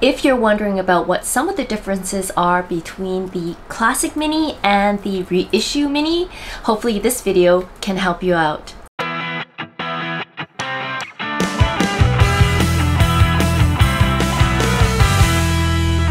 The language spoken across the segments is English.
If you're wondering about what some of the differences are between the Classic Mini and the Reissue Mini, hopefully this video can help you out.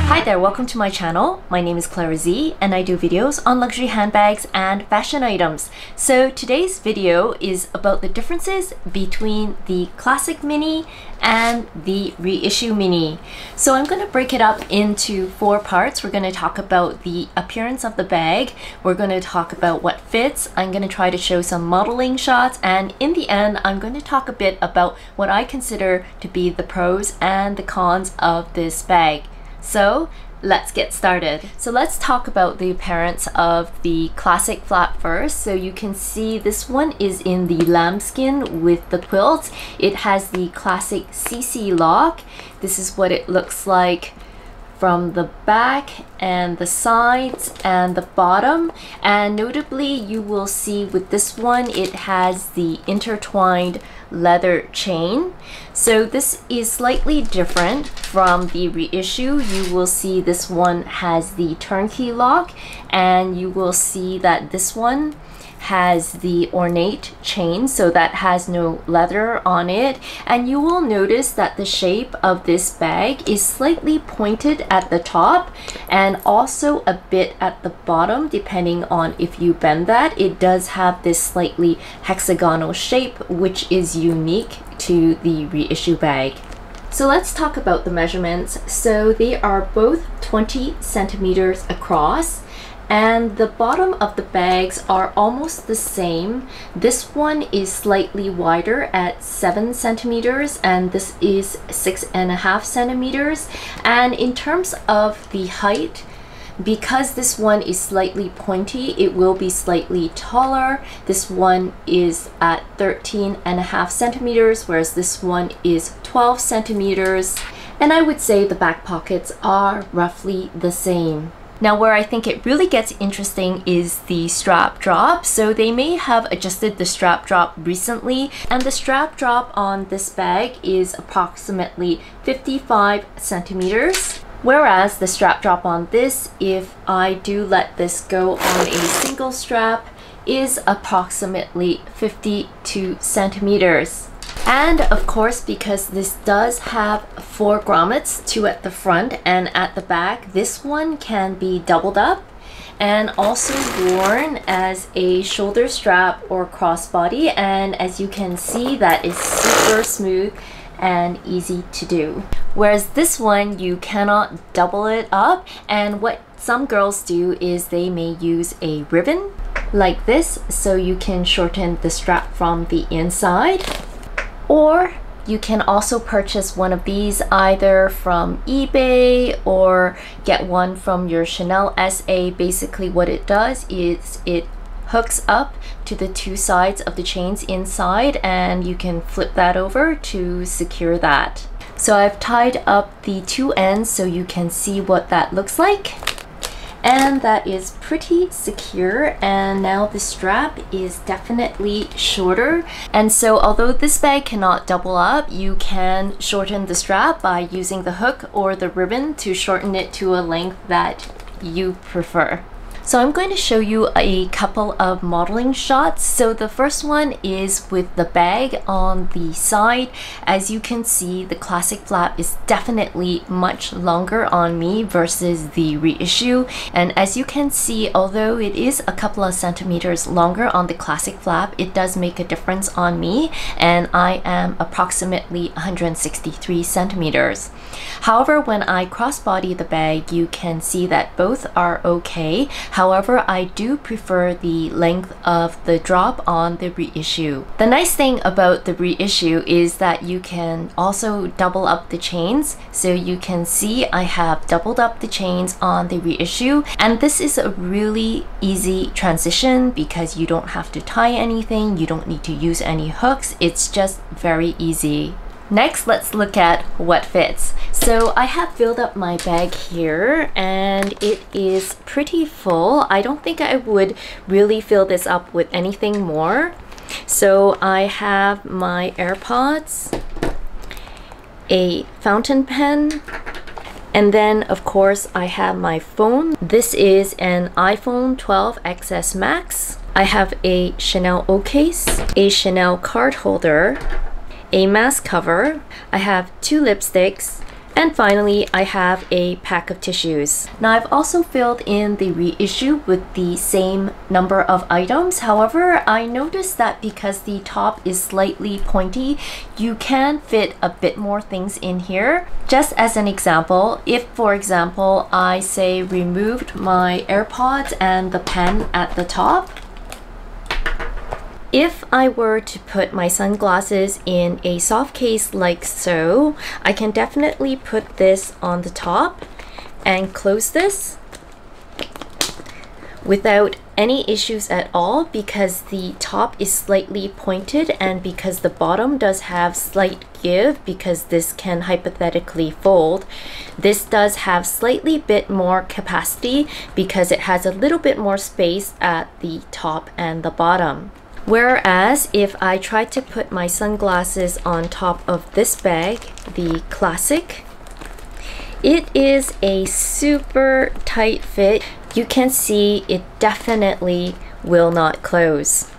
Hi there, welcome to my channel. My name is Clara Z and I do videos on luxury handbags and fashion items. So today's video is about the differences between the Classic Mini and the Reissue Mini. So I'm going to break it up into 4 parts. We're going to talk about the appearance of the bag. We're going to talk about what fits. I'm going to try to show some modeling shots, and in the end I'm going to talk a bit about what I consider to be the pros and the cons of this bag. So let's get started. So let's talk about the appearance of the Classic flap first. So you can see this one is in the lambskin with the quilts. It has the Classic CC lock. This is what it looks like from the back and the sides and the bottom, and notably you will see with this one it has the intertwined leather chain. So this is slightly different from the Reissue. You will see this one has the turnkey lock, and you will see that this one has the ornate chain, so that has no leather on it. And you will notice that the shape of this bag is slightly pointed at the top and also a bit at the bottom, depending on if you bend that. It does have this slightly hexagonal shape, which is unique to the Reissue bag. So let's talk about the measurements. So they are both 20 centimeters across, and the bottom of the bags are almost the same. This one is slightly wider at 7 centimeters and this is 6.5 centimeters. And in terms of the height, because this one is slightly pointy, it will be slightly taller. This one is at 13.5 centimeters, whereas this one is 12 centimeters. And I would say the back pockets are roughly the same. Now where I think it really gets interesting is the strap drop. So they may have adjusted the strap drop recently, and the strap drop on this bag is approximately 55 centimeters. Whereas the strap drop on this, if I do let this go on a single strap, is approximately 52 centimeters. And of course, because this does have 4 grommets, 2 at the front and at the back, this one can be doubled up and also worn as a shoulder strap or crossbody. And as you can see, that is super smooth and easy to do. Whereas this one, you cannot double it up, and what some girls do is they may use a ribbon like this, so you can shorten the strap from the inside. Or you can also purchase one of these either from eBay or get one from your Chanel SA. Basically what it does is it hooks up to the 2 sides of the chains inside, and you can flip that over to secure that. So I've tied up the 2 ends so you can see what that looks like. And that is pretty secure, and now the strap is definitely shorter. And so although this bag cannot double up, you can shorten the strap by using the hook or the ribbon to shorten it to a length that you prefer. So I'm going to show you a couple of modeling shots. So the first one is with the bag on the side. As you can see, the Classic flap is definitely much longer on me versus the Reissue. And as you can see, although it is a couple of centimeters longer on the Classic flap, it does make a difference on me, and I am approximately 163 centimeters. However, when I crossbody the bag, you can see that both are okay. However, I do prefer the length of the drop on the Reissue. The nice thing about the Reissue is that you can also double up the chains. So you can see I have doubled up the chains on the Reissue, and this is a really easy transition because you don't have to tie anything, you don't need to use any hooks, it's just very easy. Next, let's look at what fits. So I have filled up my bag here and it is pretty full. I don't think I would really fill this up with anything more. So I have my AirPods, a fountain pen, And then of course I have my phone. This is an iPhone 12 XS Max. I have a Chanel O case, a Chanel card holder, a mask cover. I have 2 lipsticks, and finally I have a pack of tissues. Now I've also filled in the reissue with the same number of items. However, I noticed that because the top is slightly pointy, you can fit a bit more things in here. Just as an example, if for example I say removed my AirPods and the pen at the top, if I were to put my sunglasses in a soft case like so, I can definitely put this on the top and close this without any issues at all, because the top is slightly pointed and because the bottom does have slight give, because this can hypothetically fold. This does have slightly bit more capacity because it has a little bit more space at the top and the bottom. Whereas if I try to put my sunglasses on top of this bag, the Classic, it is a super tight fit. You can see it definitely will not close.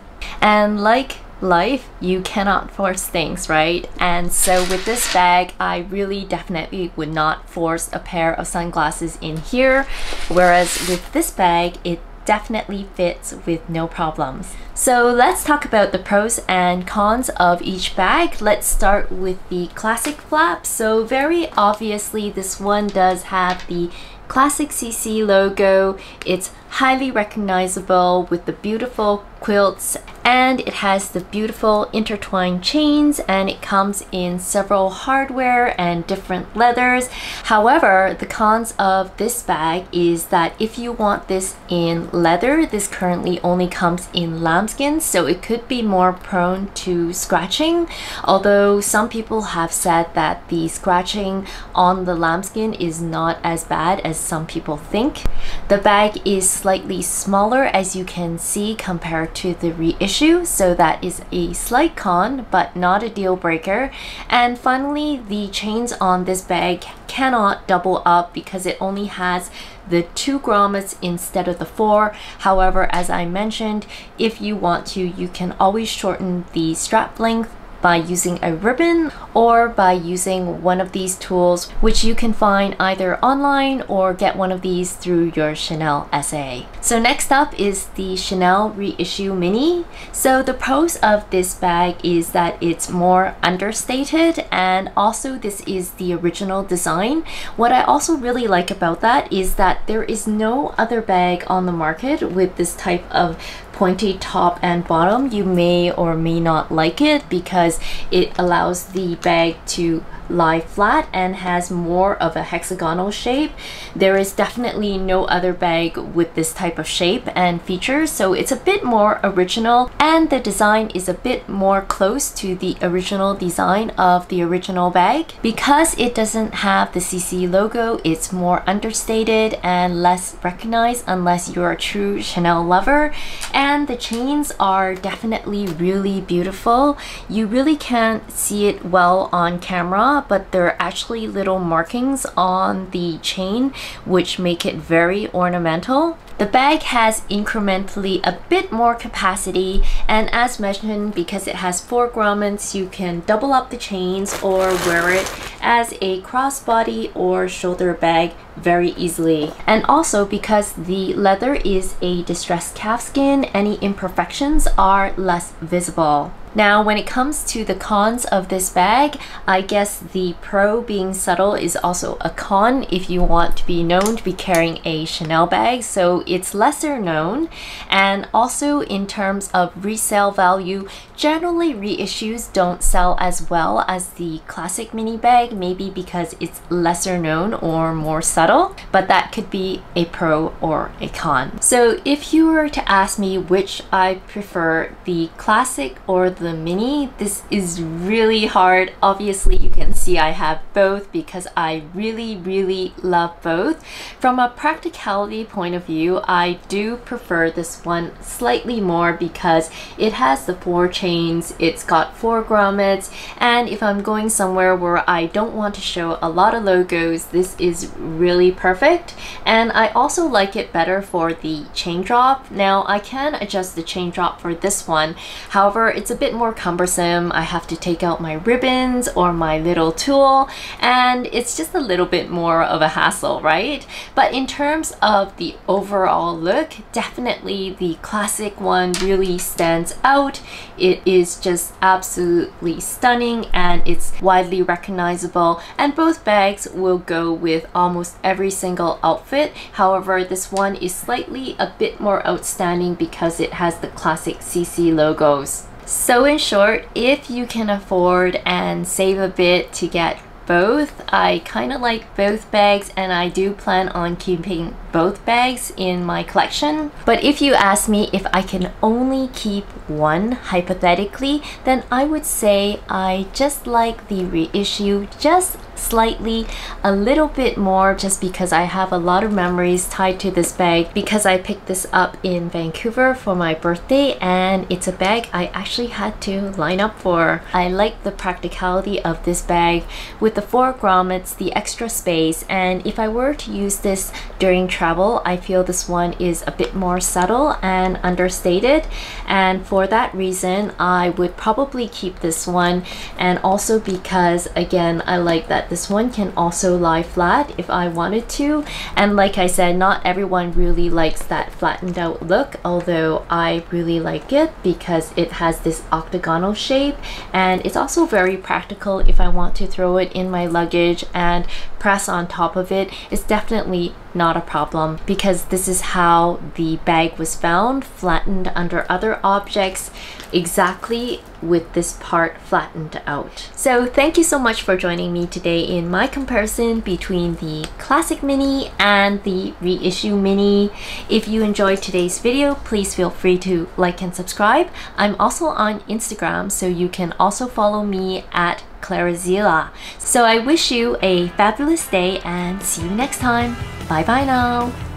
And like life, you cannot force things, right? And so with this bag, I really definitely would not force a pair of sunglasses in here. Whereas with this bag, it definitely fits with no problems. So let's talk about the pros and cons of each bag. Let's start with the Classic flap. So very obviously this one does have the Classic CC logo. It's highly recognizable with the beautiful quilts, and it has the beautiful intertwined chains, and it comes in several hardware and different leathers. However, the cons of this bag is that if you want this in leather, this currently only comes in lambskin, so it could be more prone to scratching, although some people have said that the scratching on the lambskin is not as bad as some people think. The bag is slightly smaller, as you can see, compared to the reissue, so that is a slight con but not a deal breaker. And finally, the chains on this bag cannot double up because it only has the 2 grommets instead of the 4. However, as I mentioned, if you want to, you can always shorten the strap length by using a ribbon or by using one of these tools, which you can find either online or get one of these through your Chanel SA. So next up is the Chanel Reissue Mini. So the pros of this bag is that it's more understated, and also this is the original design. What I also really like about that is that there is no other bag on the market with this type of pointy top and bottom. You may or may not like it because it allows the bag to lie flat and has more of a hexagonal shape. There is definitely no other bag with this type of shape and features, so it's a bit more original, and the design is a bit more close to the original design of the original bag. Because it doesn't have the CC logo, it's more understated and less recognized unless you're a true Chanel lover. And the chains are definitely really beautiful. You really can't see it well on camera, but there are actually little markings on the chain which make it very ornamental. The bag has incrementally a bit more capacity, and as mentioned, because it has 4 grommets, you can double up the chains or wear it as a crossbody or shoulder bag very easily. And also because the leather is a distressed calfskin, any imperfections are less visible. Now, when it comes to the cons of this bag, I guess the pro being subtle is also a con if you want to be known to be carrying a Chanel bag, so it's lesser known. And also in terms of resale value, generally reissues don't sell as well as the Classic mini bag, maybe because it's lesser known or more subtle, but that could be a pro or a con. So if you were to ask me which I prefer, the Classic or the mini, this is really hard. Obviously you can see I have both because I really love both. From a practicality point of view, I do prefer this one slightly more because it has the 4 chain chains, it's got 4 grommets, and if I'm going somewhere where I don't want to show a lot of logos, this is really perfect. And I also like it better for the chain drop. Now I can adjust the chain drop for this one, however it's a bit more cumbersome. I have to take out my ribbons or my little tool, and it's just a little bit more of a hassle, right? But in terms of the overall look, definitely the classic one really stands out. It is just absolutely stunning and it's widely recognizable, and both bags will go with almost every single outfit. However, this one is slightly a bit more outstanding because it has the classic CC logos. So in short, if you can afford and save a bit to get both, I kind of like both bags, and I do plan on keeping both bags in my collection. But if you ask me if I can only keep one hypothetically, then I would say I just like the reissue just slightly, a little bit more, just because I have a lot of memories tied to this bag because I picked this up in Vancouver for my birthday, and it's a bag I actually had to line up for. I like the practicality of this bag with the 4 grommets, the extra space, and if I were to use this during travel, I feel this one is a bit more subtle and understated, and for that reason I would probably keep this one. And also because, again, I like that this one can also lie flat if I wanted to, and like I said, not everyone really likes that flattened out look, although I really like it because it has this octagonal shape, and it's also very practical if I want to throw it in my luggage and press on top of it. It's definitely not a problem because this is how the bag was found, flattened under other objects, exactly with this part flattened out. So thank you so much for joining me today in my comparison between the classic mini and the reissue mini. If you enjoyed today's video, please feel free to like and subscribe. I'm also on Instagram, so you can also follow me at Clarazilla. So I wish you a fabulous day and see you next time. Bye bye now.